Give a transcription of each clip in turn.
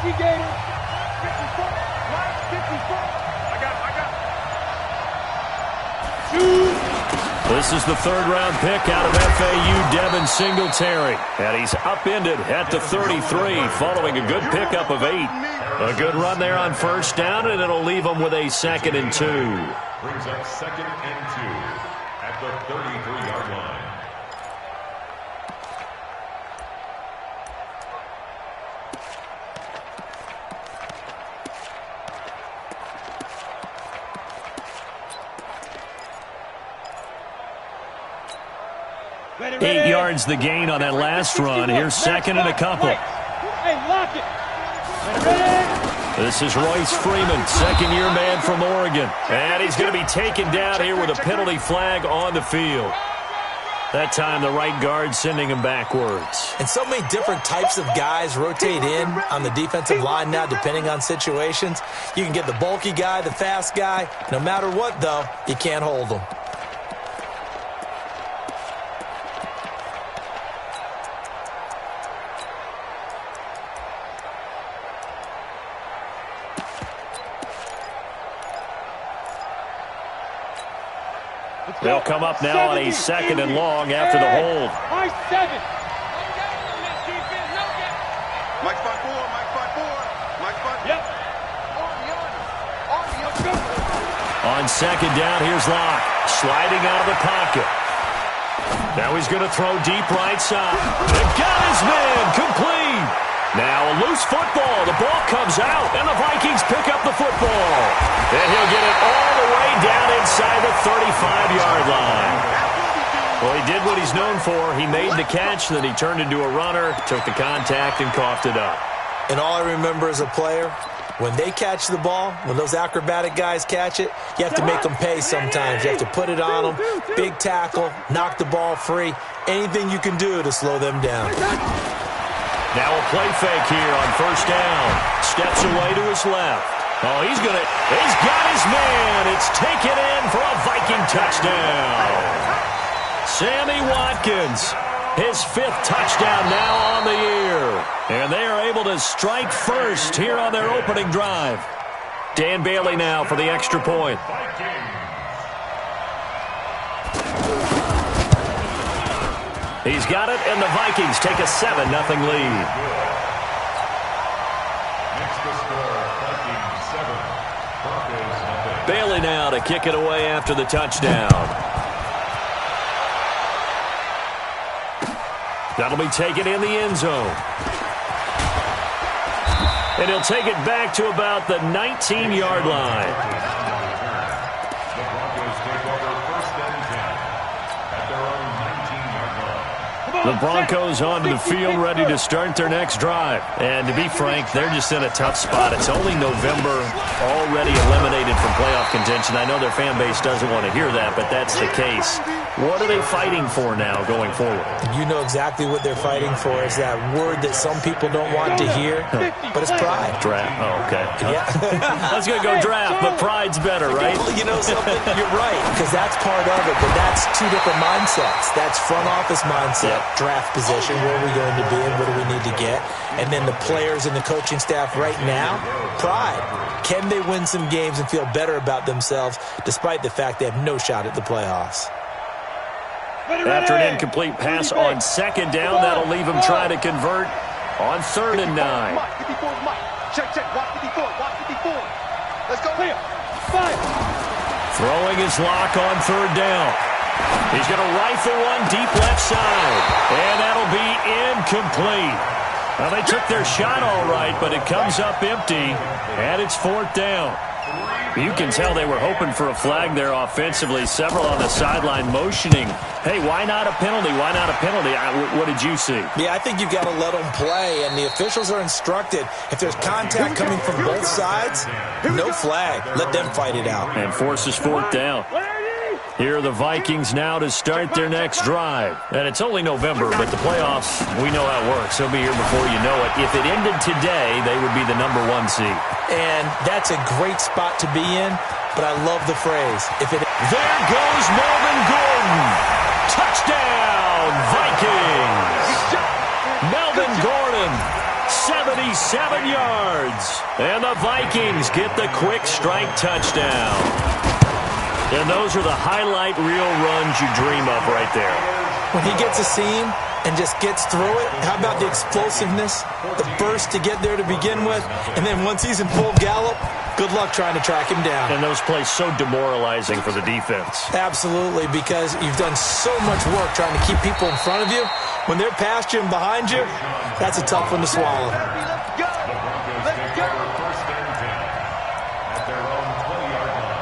This is the third-round pick out of FAU, Devin Singletary. And he's upended at the 33 following a good pickup of 8. A good run there on first down, and it'll leave him with a 2nd and 2. Brings up 2nd and 2 at the 33-yard line. Ready. 8 yards the gain on that last run. Here's 2nd and a couple. Hey, lock it. Ready. This is Royce Freeman, second-year man from Oregon. And he's going to be taken down here with a penalty flag on the field. That time, the right guard sending him backwards. And so many different types of guys rotate in on the defensive line now, depending on situations. You can get the bulky guy, the fast guy. No matter what, though, you can't hold them. They'll come up now on a 2nd and long after the hold. High 7. Mike spot 4, Mike spot 4, Mike spot 4. Yep. On 2nd down, here's Locke, sliding out of the pocket. Now he's going to throw deep right side. They got his man, complete. Now a loose football. The ball comes out, and the Vikings pick up the football. And he'll get it all the way down inside the 35-yard line. Well, he did what he's known for. He made the catch, then he turned into a runner, took the contact, and coughed it up. And all I remember as a player, when they catch the ball, when those acrobatic guys catch it, you have to make them pay sometimes. You have to put it on them, big tackle, knock the ball free, anything you can do to slow them down. Now a play fake here on first down. Steps away to his left. Oh, he's got his man. It's taken in for a Viking touchdown. Sammy Watkins, his 5th touchdown now on the year. And they are able to strike first here on their opening drive. Dan Bailey now for the extra point. He's got it, and the Vikings take a 7-0 lead. Next to score, Vikings 7, Broncos 0. Bailey now to kick it away after the touchdown. That'll be taken in the end zone. And he'll take it back to about the 19-yard line. The Broncos take over 1st and 10 at their own 19-yard line. The Broncos onto the field, ready to start their next drive. And to be frank, they're just in a tough spot. It's only November, already eliminated from playoff contention. I know their fan base doesn't want to hear that, but that's the case. What are they fighting for now going forward? You know exactly what they're fighting for. Is that word that some people don't want to hear, but it's pride. Draft. Oh, okay. Yeah. I was going to go draft, but pride's better, right? Well, you know something? You're right, because that's part of it, but that's two different mindsets. That's front office mindset, draft position, where are we going to be and what do we need to get? And then the players and the coaching staff right now, pride. Can they win some games and feel better about themselves despite the fact they have no shot at the playoffs? After an incomplete pass on 2nd down, that'll leave him trying to convert on 3rd and 9. Check, watch 54, watch 54. Let's go. Clear. 5. Throwing his lock on 3rd down. He's going to rifle one deep left side, and that'll be incomplete. Now, they took their shot all right, but it comes up empty, and it's 4th down. You can tell they were hoping for a flag there offensively. Several on the sideline motioning, hey, why not a penalty? Why not a penalty? What did you see? Yeah, I think you've got to let them play, and the officials are instructed. If there's contact coming from both sides, no flag. Let them fight it out. And forces 4th down. Here are the Vikings now to start their next drive. And it's only November, but the playoffs, we know how it works. They'll be here before you know it. If it ended today, they would be the #1 seed. And that's a great spot to be in, but I love the phrase. There goes Melvin Gordon. Touchdown, Vikings. Melvin Gordon 77 yards. And the Vikings get the quick strike touchdown. And those are the highlight reel runs you dream of right there. When he gets a seam and just gets through it, how about the explosiveness, the burst to get there to begin with, and then once he's in full gallop, good luck trying to track him down. And those plays so demoralizing for the defense. Absolutely, because you've done so much work trying to keep people in front of you. When they're past you and behind you, that's a tough one to swallow. The Broncos take over first and 10 at their own 20-yard line.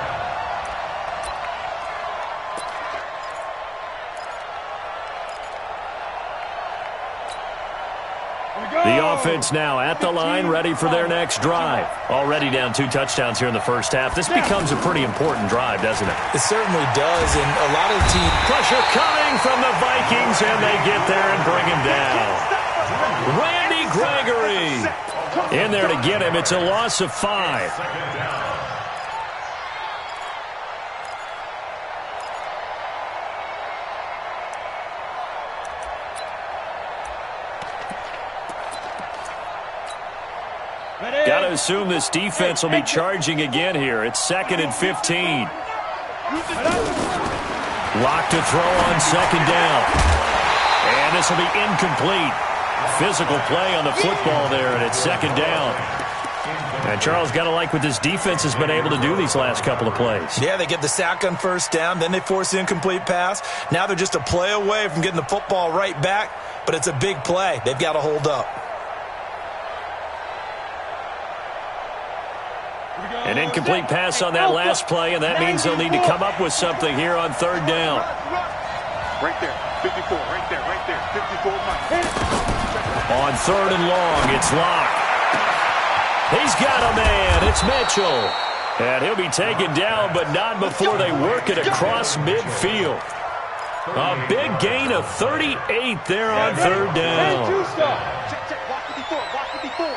The offense now at the line, ready for their next drive. Already down 2 touchdowns here in the first half. This becomes a pretty important drive, doesn't it? It certainly does, and a lot of the team... Pressure coming from the Vikings, and they get there and bring him down. Randy Gregory in there to get him. It's a loss of 5. Got to assume this defense will be charging again here. It's 2nd and 15. Lock to throw on 2nd down. And this will be incomplete. Physical play on the football there, and it's 2nd down. And Charles, got to like what this defense has been able to do these last couple of plays. Yeah, they get the sack on 1st down, then they force the incomplete pass. Now they're just a play away from getting the football right back, but it's a big play. They've got to hold up. An incomplete pass on that last play, and that means they'll need to come up with something here on 3rd down. Right there, 54, right there, 54. On 3rd and long, it's Locke. He's got a man. It's Mitchell. And he'll be taken down, but not before they work it across midfield. A big gain of 38 there on 3rd down. Check, walk to before.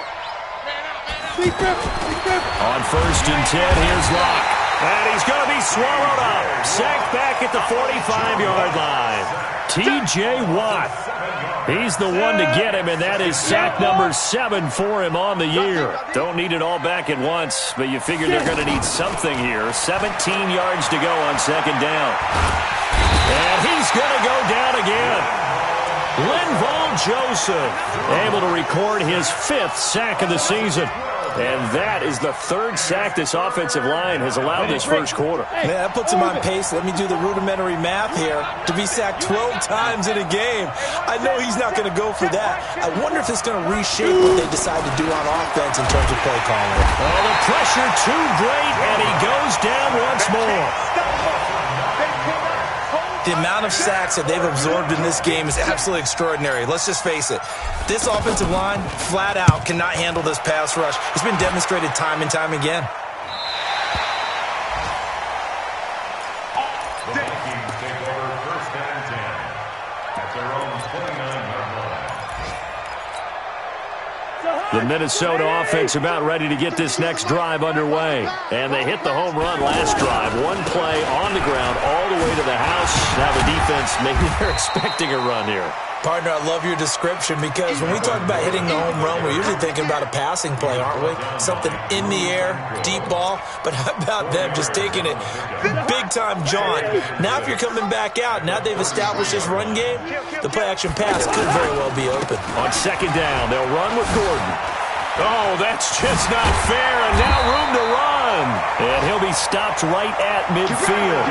On 1st and 10, here's Locke. And he's going to be swallowed up. Sacked back at the 45-yard line. T.J. Watt. He's the one to get him, and that is sack number 7 for him on the year. Don't need it all back at once, but you figure they're going to need something here. 17 yards to go on 2nd down. And he's going to go down again. Linval Joseph able to record his 5th sack of the season. And that is the 3rd sack this offensive line has allowed this first quarter. Man, that puts him on pace. Let me do the rudimentary math here. To be sacked 12 times in a game, I know he's not going to go for that. I wonder if it's going to reshape what they decide to do on offense in terms of play calling. Oh, the pressure too great, and he goes down once more. The amount of sacks that they've absorbed in this game is absolutely extraordinary. Let's just face it. This offensive line, flat out, cannot handle this pass rush. It's been demonstrated time and time again. The Vikings take over 1st and 10 at their own 29-yard line. The Minnesota offense about ready to get this next drive underway. And they hit the home run last drive. One play on the ground all the way to the house. Now the defense, maybe they're expecting a run here. Partner, I love your description because when we talk about hitting the home run, we're usually thinking about a passing play, aren't we? Something in the air, deep ball. But how about them just taking it big-time jaunt? Now if you're coming back out, now they've established this run game, the play-action pass could very well be open. On 2nd down, they'll run with Gordon. Oh, that's just not fair, and now room to run. And he'll be stopped right at midfield.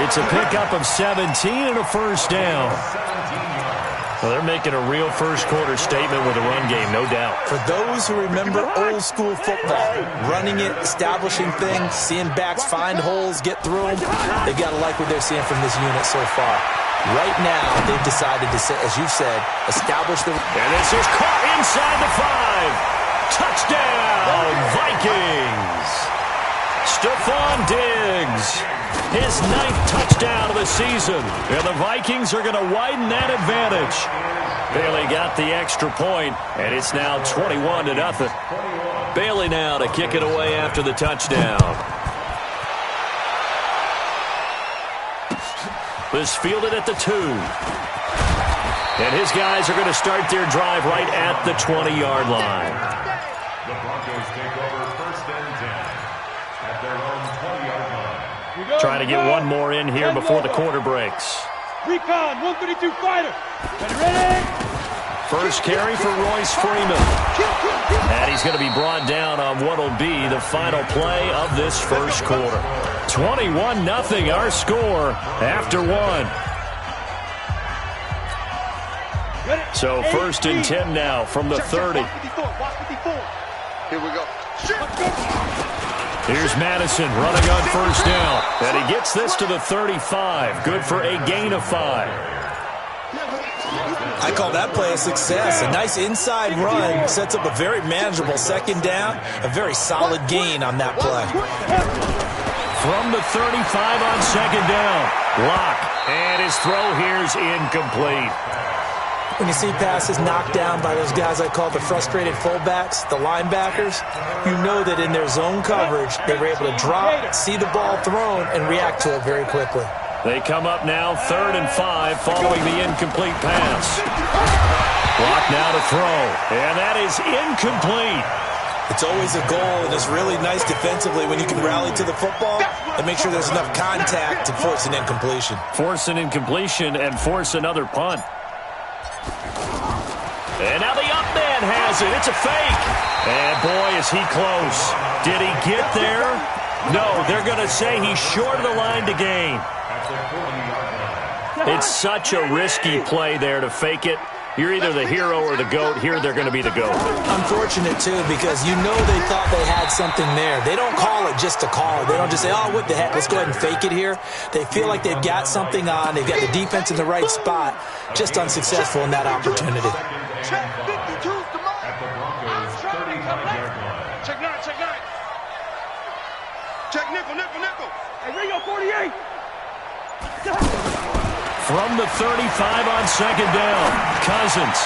It's a pickup of 17 and a 1st down. Well, they're making a real first-quarter statement with a run game, no doubt. For those who remember old-school football, running it, establishing things, seeing backs find holes, get through them, they've got to like what they're seeing from this unit so far. Right now, they've decided to, as you've said, establish the... And this is caught inside the 5. Touchdown, Vikings! Stephon Diggs, his 9th touchdown of the season. And the Vikings are going to widen that advantage. Bailey got the extra point, and it's now 21-0. Bailey now to kick it away after the touchdown. This fielded at the 2. And his guys are going to start their drive right at the 20-yard line. The Broncos take over first and 10 at their own 20-yard line. Trying to get one more in here before the quarter breaks. Recon, 132 fighter. Ready? First carry for Royce Freeman. And he's going to be brought down on what will be the final play of this first quarter. 21-0 our score after one. So first and 10 now from the 30. Here we go. Here's Madison running on first down. And he gets this to the 35. Good for a gain of 5. I call that play a success. A nice inside run sets up a very manageable second down. A very solid gain on that play. From the 35 on second down. Lock. And his throw here's incomplete. When you see passes knocked down by those guys I call the frustrated fullbacks, the linebackers, you know that in their zone coverage, they were able to drop, see the ball thrown, and react to it very quickly. They come up now 3rd and 5 following the incomplete pass. Lock now to throw. And that is incomplete. It's always a goal, and it's really nice defensively when you can rally to the football and make sure there's enough contact to force an incompletion. Force an incompletion and force another punt. And now the up man has it. It's a fake. And boy, is he close. Did he get there? No, they're going to say he's short of the line to gain. It's such a risky play there to fake it. You're either the hero or the GOAT. Here they're going to be the GOAT. Unfortunate, too, because you know they thought they had something there. They don't call it just to call it. They don't just say, oh, what the heck, let's go ahead and fake it here. They feel like they've got something on. They've got the defense in the right spot. Just unsuccessful in that opportunity. Check 52's the mark. At the Broncos' 39-yard line. Check 9, check 9. Check nickel, nickel, nickel. Hey, Ringo, 48. From the 35 on second down, Cousins.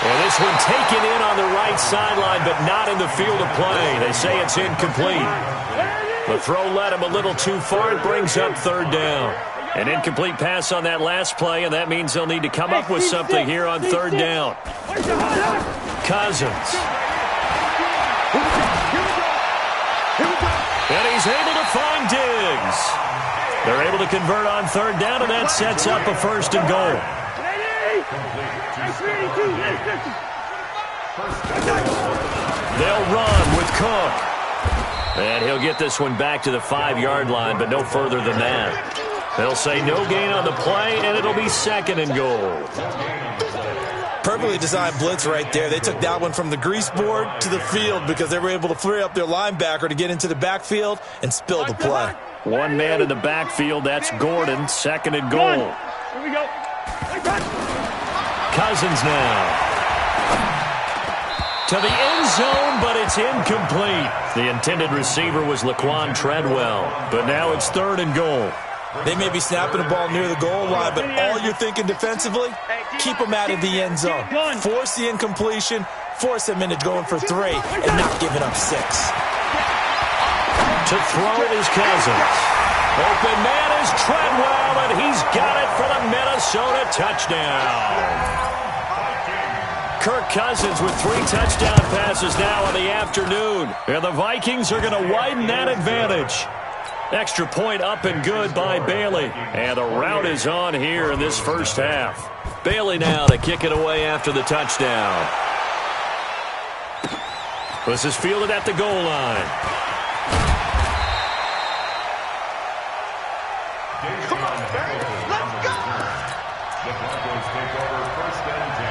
Well, this one taken in on the right sideline, but not in the field of play. They say it's incomplete. The throw led him a little too far. It brings up 3rd down. An incomplete pass on that last play, and that means they'll need to come up with something here on 3rd down. Cousins. And he's able to find Diggs. They're able to convert on 3rd down, and that sets up a 1st and goal. They'll run with Cook. And he'll get this one back to the 5-yard line, but no further than that. They'll say no gain on the play, and it'll be 2nd and goal. Perfectly designed blitz right there. They took that one from the grease board to the field because they were able to free up their linebacker to get into the backfield and spill the play. One man in the backfield, that's Gordon, 2nd and goal. Here we go. Cousins now. To the end zone, but it's incomplete. The intended receiver was Laquan Treadwell, but now it's 3rd and goal. They may be snapping the ball near the goal line, but all you're thinking defensively, keep them out of the end zone. Force the incompletion, force them into going for 3, and not giving up 6. To throw is Cousins. Open man is Treadwell, and he's got it for the Minnesota touchdown. Kirk Cousins with 3 touchdown passes now in the afternoon. And the Vikings are going to widen that advantage. Extra point up and good by Bailey. And the route is on here in this first half. Bailey now to kick it away after the touchdown. This is fielded at the goal line. Come on, baby. Let's go. The Broncos take over first and 10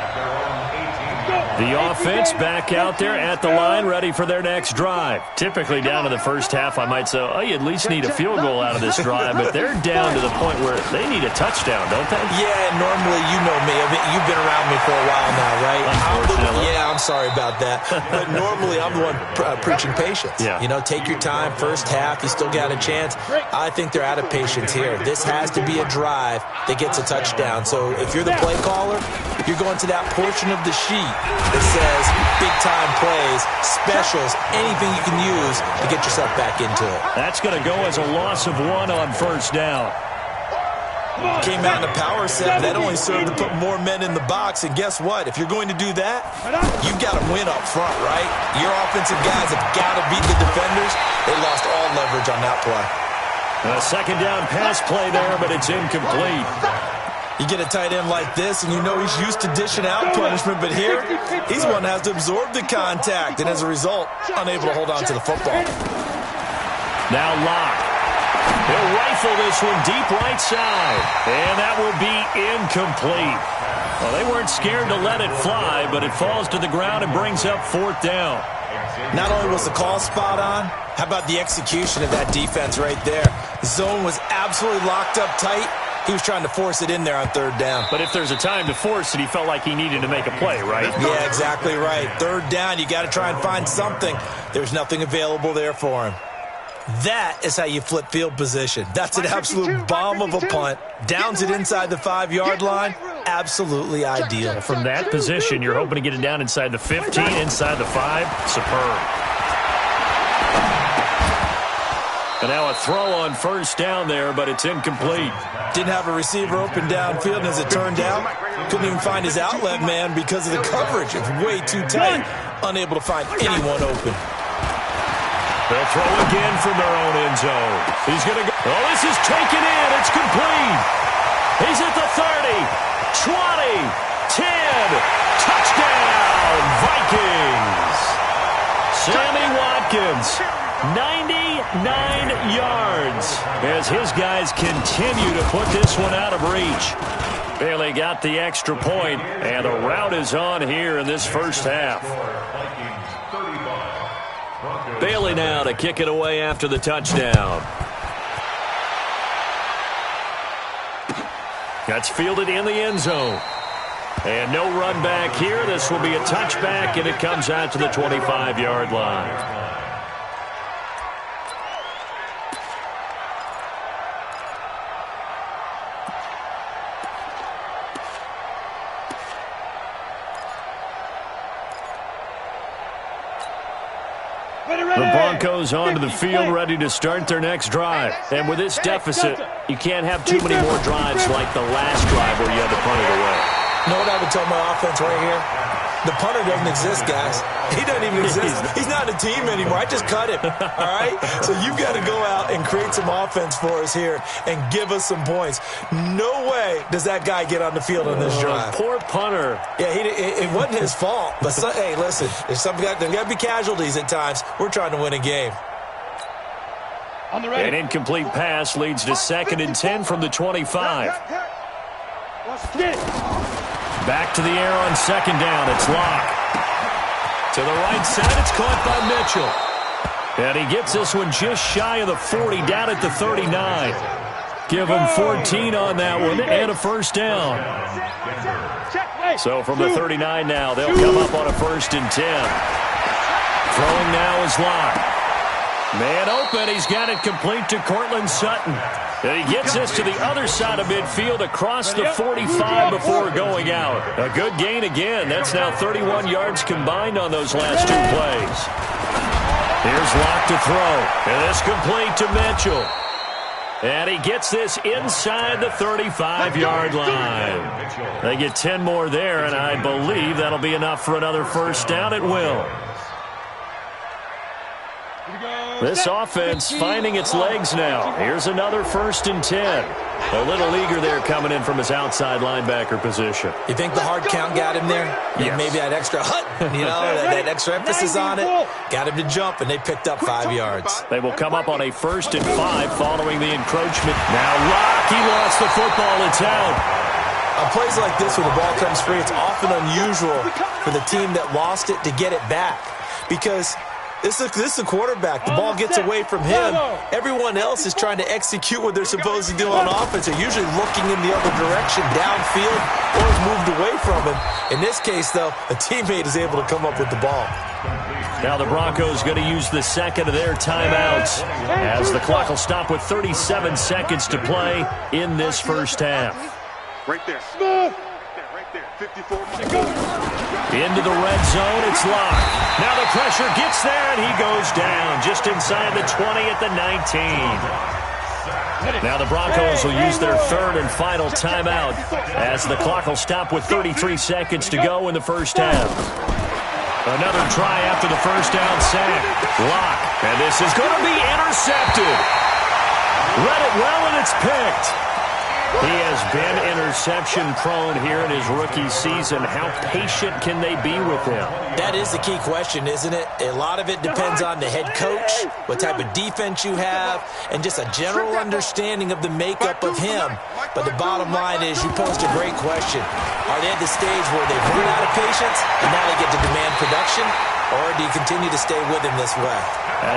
at their own 18-yard line. The offense back out there at the line, ready for their next drive. Typically down to the first half, I might say, oh, you at least need a field goal out of this drive, but they're down to the point where they need a touchdown, don't they? Yeah, normally, you know me. You've been around me for a while now, right? Unfortunately. I'm sorry about that. But normally, I'm the one preaching patience. Yeah. You know, take your time, first half, you still got a chance. I think they're out of patience here. This has to be a drive that gets a touchdown. So if you're the play caller, you're going to that portion of the sheet that says big-time plays, specials, anything you can use to get yourself back into it. That's going to go as a loss of 1 on first down. Came out in a power set. That only served to put more men in the box. And guess what? If you're going to do that, you've got to win up front, right? Your offensive guys have got to beat the defenders. They lost all leverage on that play. A second down pass play there, but it's incomplete. You get a tight end like this, and you know he's used to dishing out punishment, but here, he's the one that has to absorb the contact, and as a result, unable to hold on to the football. Now Locke. He'll rifle this one deep right side, and that will be incomplete. Well, they weren't scared to let it fly, but it falls to the ground and brings up fourth down. Not only was the call spot on, how about the execution of that defense right there? The zone was absolutely locked up tight. He was trying to force it in there on third down. But if there's a time to force it, he felt like he needed to make a play, right? Yeah, exactly right. Third down, you got to try and find something. There's nothing available there for him. That is how you flip field position. That's an absolute bomb of a punt. Downs it inside the 5-yard line. Absolutely ideal. From that position, you're hoping to get it down inside the 15, inside the 5. Superb. And now a throw on first down there, but it's incomplete. Didn't have a receiver open downfield, and as it turned out, couldn't even find his outlet man because of the coverage. It was way too tight. Unable to find anyone open. They'll throw again from their own end zone. He's going to go. Oh, this is taken in. It's complete. He's at the 30, 20, 10. Touchdown, Vikings. Sammy Watkins, 99 yards as his guys continue to put this one out of reach. Bailey got the extra point, and the rout is on here in this first half. Bailey now to kick it away after the touchdown. That's fielded in the end zone. And no run back here. This will be a touchback, and it comes out to the 25-yard line. The Broncos onto the field, ready to start their next drive. And with this deficit, you can't have too many more drives like the last drive where you had to punt it away. You know what I would tell my offense right here? The punter doesn't exist, guys. He doesn't even exist. He's not a team anymore. I just cut him, all right? So you've got to go out and create some offense for us here and give us some points. No way does that guy get on the field on this drive. Poor punter. Yeah, it wasn't his fault. But, hey, listen, there's got to be casualties at times. We're trying to win a game. An incomplete pass leads to 2nd and 10 from the 25. Back to the air on 2nd down. It's Locke. To the right side, it's caught by Mitchell. And he gets this one just shy of the 40, down at the 39. Give him 14 on that one and a first down. So from the 39 now, they'll come up on a 1st and 10. Throwing now is Locke. Man open, he's got it complete to Cortland Sutton. And he gets this to the other side of midfield across the 45 before going out. A good gain again. That's now 31 yards combined on those last 2 plays. Here's Locke to throw. And it's complete to Mitchell. And he gets this inside the 35-yard line. They get 10 more there, and I believe that'll be enough for another first down. It will. This offense finding its legs now. Here's another 1st and 10. A little eager there coming in from his outside linebacker position. You think the hard count got him there? Yes. Maybe that extra that extra emphasis on it. Got him to jump, and they picked up 5 yards. They will come up on a 1st and 5 following the encroachment. Now Locke, he lost the football. It's out. On plays like this where the ball comes free, it's often unusual for the team that lost it to get it back. Because this is a quarterback. The ball gets away from him. Everyone else is trying to execute what they're supposed to do on offense. They're usually looking in the other direction, downfield, or moved away from him. In this case, though, a teammate is able to come up with the ball. Now the Broncos going to use the 2nd of their timeouts as the clock will stop with 37 seconds to play in this first half. Right there. Right there. 54. Into the red zone, it's Locke. Now the pressure gets there, and he goes down just inside the 20 at the 19. Now the Broncos will use their third and final timeout as the clock will stop with 33 seconds to go in the first half. Another try after the first down sack. Lock. And this is going to be intercepted. Read it well, and it's picked. He has been interception-prone here in his rookie season. How patient can they be with him? That is the key question, isn't it? A lot of it depends on the head coach, what type of defense you have, and just a general understanding of the makeup of him. But the bottom line is you posed a great question. Are they at the stage where they've run out of patience and now they get to demand production? Or do you continue to stay with him this way?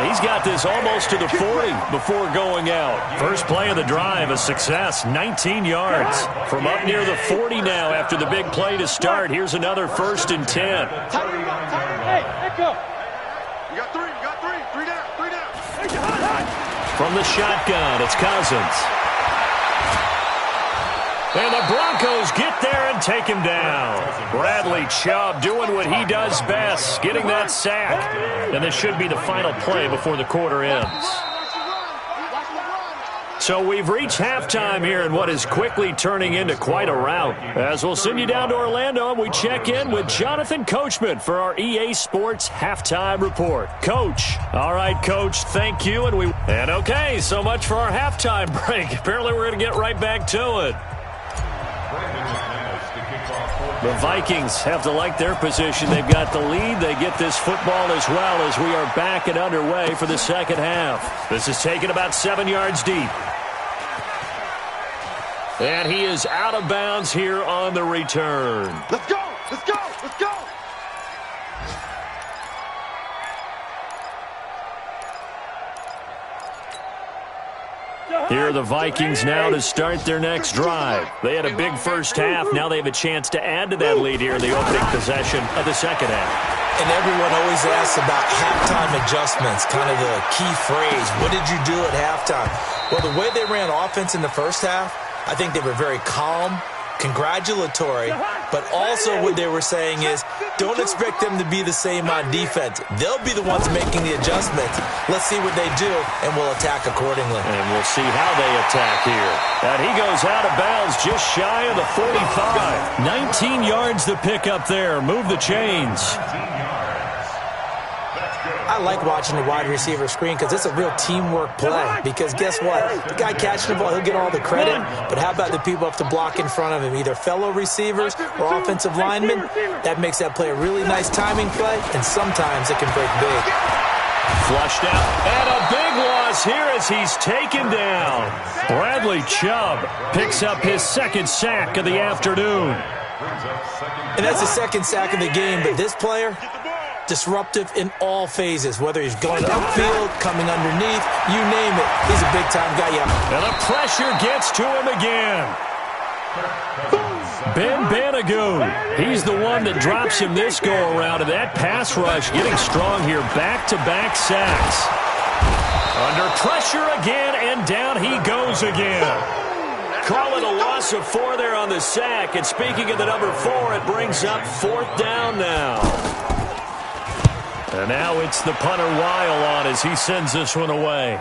He's got this almost to the 40 before going out. First play of the drive, a success, 19 yards. From up near the 40 now after the big play to start. Here's another 1st and 10. Hey, Echo. You got three. Three down. From the shotgun, it's Cousins. And the Broncos get there and take him down. Bradley Chubb doing what he does best, getting that sack. And this should be the final play before the quarter ends. So we've reached halftime here in what is quickly turning into quite a rout. As we'll send you down to Orlando, and we check in with Jonathan Coachman for our EA Sports Halftime Report. Coach. All right, Coach, thank you. And okay, so much for our halftime break. Apparently we're going to get right back to it. The Vikings have to like their position. They've got the lead. They get this football as well as we are back and underway for the second half. This is taken about 7 yards deep. And he is out of bounds here on the return. Let's go. Here are the Vikings now to start their next drive. They had a big first half. Now they have a chance to add to that lead here in the opening possession of the second half. And everyone always asks about halftime adjustments, kind of the key phrase. What did you do at halftime? Well, the way they ran offense in the first half, I think they were very calm, congratulatory, but also what they were saying is don't expect them to be the same on defense. They'll be the ones making the adjustments. Let's see what they do, and we'll attack accordingly. And we'll see how they attack here. And he goes out of bounds just shy of the 45. 19 yards to pick up there. Move the chains. I like watching the wide receiver screen because it's a real teamwork play. Because guess what? The guy catching the ball, he'll get all the credit. But how about the people up to block in front of him? Either fellow receivers or offensive linemen. That makes that play a really nice timing play, and sometimes it can break big. Flushed out. And a big loss here as he's taken down. Bradley Chubb picks up his second sack of the afternoon. And that's the second sack of the game. But this player, disruptive in all phases, whether he's going upfield, coming underneath, you name it. He's a big-time guy. Yeah. And the pressure gets to him again. Ben Banagoo, he's the one that drops him this go-around, and that pass rush getting strong here. Back-to-back sacks. Under pressure again, and down he goes again. Call it a loss of 4 there on the sack, and speaking of the number 4, it brings up 4th down now. And now it's the punter Weil on as he sends this one away.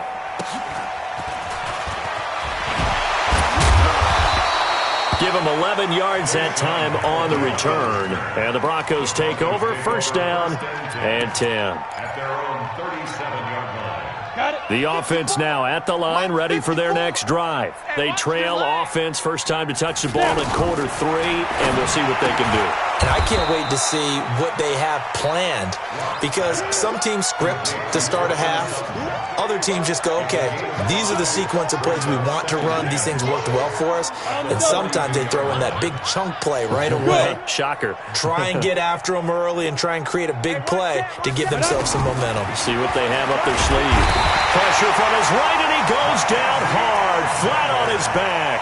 Give him 11 yards that time on the return. And the Broncos take over. First down and 10. At their own 37-yard line. The offense now at the line, ready for their next drive. They trail offense, first time to touch the ball in quarter 3, and we'll see what they can do. And I can't wait to see what they have planned, because some teams script to start a half. Other teams just go, okay, these are the sequence of plays we want to run. These things worked well for us. And sometimes they throw in that big chunk play right away. Shocker. Try and get after them early and try and create a big play to give themselves some momentum. See what they have up their sleeve. Pressure from his right, and he goes down hard, flat on his back.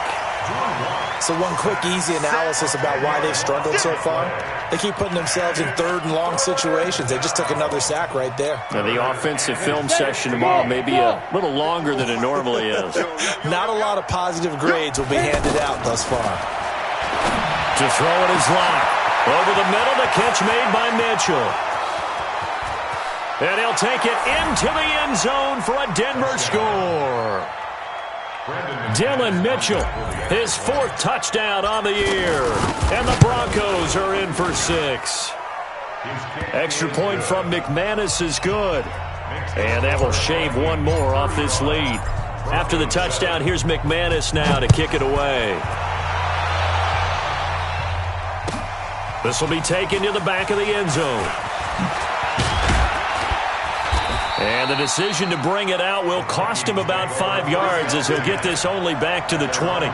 So one quick, easy analysis about why they've struggled so far. They keep putting themselves in third and long situations. They just took another sack right there. Now the offensive film session tomorrow may be a little longer than it normally is. Not a lot of positive grades will be handed out thus far. To throw it is Lock. Over the middle, the catch made by Mitchell. And he'll take it into the end zone for a Denver score. Dylan Mitchell, his 4th touchdown on the year. And the Broncos are in for 6. Extra point from McManus is good. And that will shave one more off this lead. After the touchdown, here's McManus now to kick it away. This will be taken to the back of the end zone. And the decision to bring it out will cost him about 5 yards as he'll get this only back to the 20.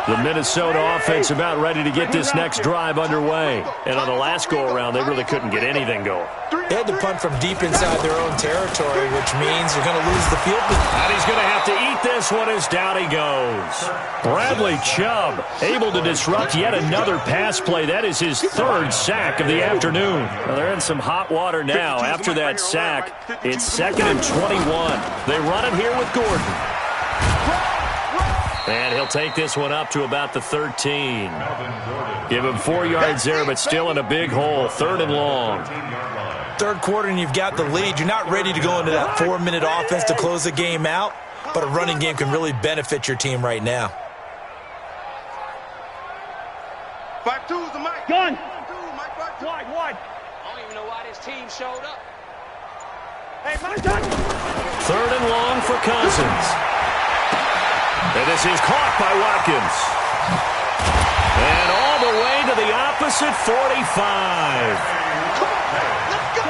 The Minnesota offense about ready to get this next drive underway. And on the last go-around, they really couldn't get anything going. They had to punt from deep inside their own territory, which means they're going to lose the field. And he's going to have to eat this one as down he goes. Bradley Chubb able to disrupt yet another pass play. That is his 3rd sack of the afternoon. Well, they're in some hot water now. After that sack, it's 2nd and 21. They run it here with Gordon. And he'll take this one up to about the 13. Give him 4 yards there, but still in a big hole. 3rd and long. 3rd quarter and you've got the lead. You're not ready to go into that 4-minute offense to close the game out, but a running game can really benefit your team right now. 5-2 is the mic. Gun. Wide. I don't even know why this team showed up. Hey, my gun. 3rd and long for Cousins. And this is caught by Watkins. And all the way to the opposite 45.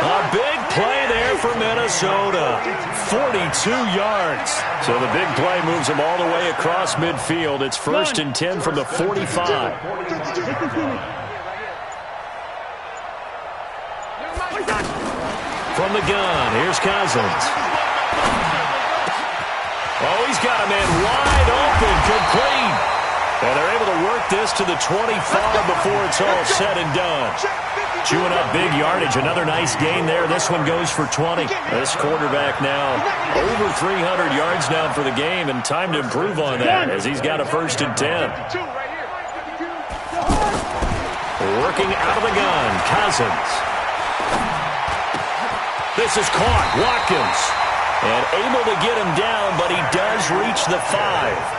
A big play there for Minnesota. 42 yards. So the big play moves them all the way across midfield. It's 1st and 10 from the 45. From the gun, here's Cousins. Oh, he's got a man wide open, complete. And they're able to work this to the 25 before it's all said and done. Chewing up big yardage. Another nice gain there. This one goes for 20. This quarterback now over 300 yards now for the game, and time to improve on that as he's got a 1st and 10. Working out of the gun, Cousins. This is caught. Watkins. And able to get him down, but he does reach the 5.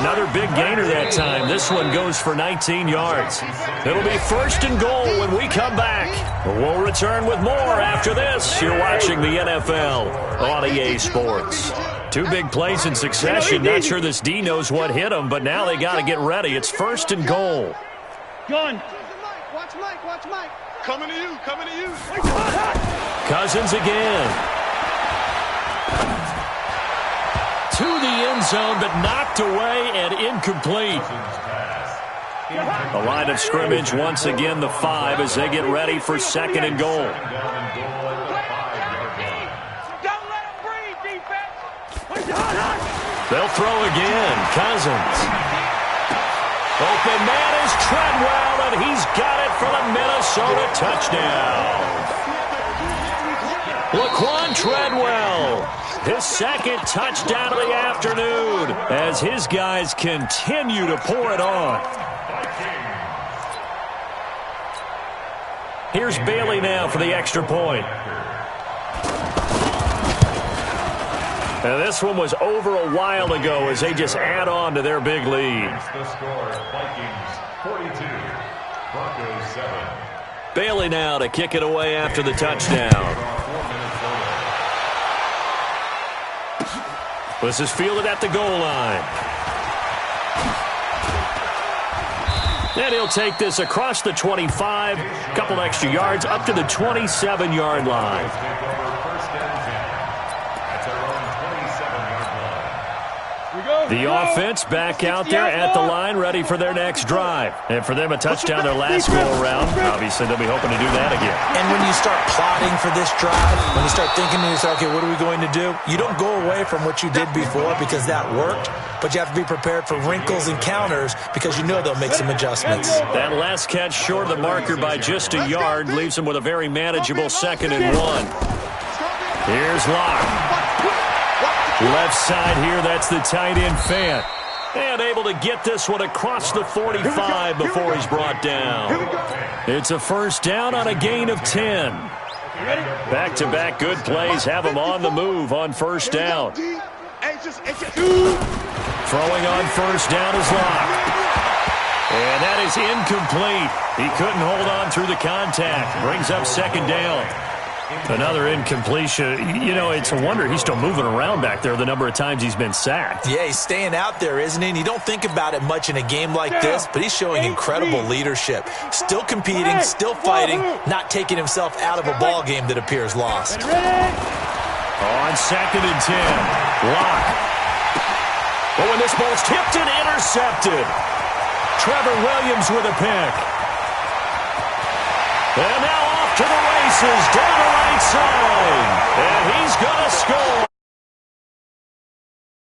Another big gainer that time. This one goes for 19 yards. It'll be 1st and goal when we come back. We'll return with more after this. You're watching the NFL on EA Sports. 2 big plays in succession. Not sure this D knows what hit him, but now they got to get ready. It's 1st and goal. Gun. Watch Mike. Coming to you. Cousins again. To the end zone, but knocked away and incomplete. The line of scrimmage, once again, the 5 as they get ready for 2nd and goal. Don't let him breathe, defense. They'll throw again. Cousins. Open man is Treadwell, and he's got it for the Minnesota touchdown. Laquan Treadwell. His 2nd touchdown of the afternoon as his guys continue to pour it on. Here's Bailey now for the extra point. And this one was over a while ago as they just add on to their big lead. The score, Vikings 42, Broncos 7. Bailey now to kick it away after the touchdown. This is fielded at the goal line. And he'll take this across the 25, couple extra yards, up to the 27-yard line. The offense back out there at the line, ready for their next drive. And for them, a touchdown their last go-around. Obviously, they'll be hoping to do that again. And when you start plotting for this drive, when you start thinking to yourself, okay, what are we going to do? You don't go away from what you did before because that worked, but you have to be prepared for wrinkles and counters because you know they'll make some adjustments. That last catch short of the marker by just a yard leaves them with a very manageable 2nd and 1. Here's Locke. Left side here, that's the tight end Fant. And able to get this one across the 45 before he's brought down. It's a 1st down on a gain of 10. Back-to-back good plays have him on the move on first down. Throwing on first down is Locke. And that is incomplete. He couldn't hold on through the contact. Brings up second down. Another incompletion. You know, it's a wonder he's still moving around back there the number of times he's been sacked. Yeah, he's staying out there, isn't he? And you don't think about it much in a game like this, but he's showing incredible leadership. Still competing, still fighting, not taking himself out of a ball game that appears lost. On second and 10, Locke. But when this ball's tipped and intercepted, Trevor Williams with a pick. And now off to the races, down the right side. And he's going to score.